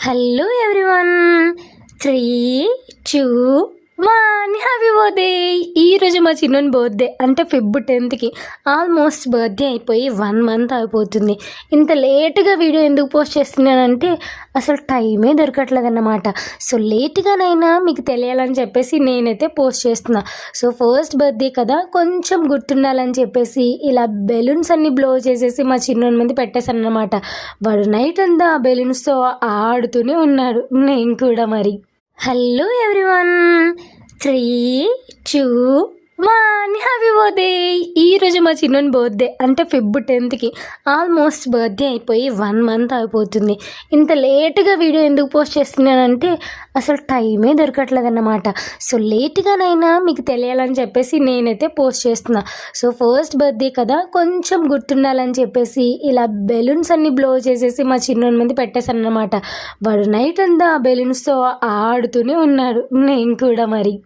Hello everyone 3, 2, 1 happy birthday. ఈరోజు మా చిన్నోని birthday అంటే Feb 10కి ఆల్మోస్ట్ బర్త్డే అయిపోయి 1 మంత్ అయిపోతుంది. ఇంత లేట్గా వీడియో ఎందుకు పోస్ట్ చేస్తున్నానంటే అసలు టైమే దొరకట్లేదన్నమాట. సో లేట్గానైనా మీకు తెలియాలని చెప్పేసి నేనైతే పోస్ట్ చేస్తున్నా. సో ఫస్ట్ బర్త్డే కదా, కొంచెం గుర్తుండాలని చెప్పేసి ఇలా బెలూన్స్ అన్ని బ్లో చేసేసి మా చిన్నోని ముందు పెట్టేశాను అనమాట. వాడు నైట్ అంతా ఆ బెలూన్స్తో ఆడుతూనే ఉన్నాడు, నేను కూడా. మరి హలో ఎవ్రీవన్ 3, 2, 1 హ్యాపీ బర్త్డే. ఈరోజు మా చిన్నోని బర్త్డే అంటే Feb 10కి ఆల్మోస్ట్ బర్త్డే అయిపోయి 1 మంత్ అయిపోతుంది. ఇంత లేట్గా వీడియో ఎందుకు పోస్ట్ చేస్తున్నానంటే అసలు టైమే దొరకట్లేదన్నమాట. సో లేట్గానైనా మీకు తెలియాలని చెప్పేసి నేనైతే పోస్ట్ చేస్తున్నా. సో ఫస్ట్ బర్త్డే కదా, కొంచెం గుర్తుండాలని చెప్పేసి ఇలా బెలూన్స్ అన్ని బ్లో చేసేసి మా చిన్నోని ముందు పెట్టేశాను అనమాట. వాడు నైట్ అంతా ఆ బెలూన్స్తో ఆడుతూనే ఉన్నాడు, నేను కూడా. మరి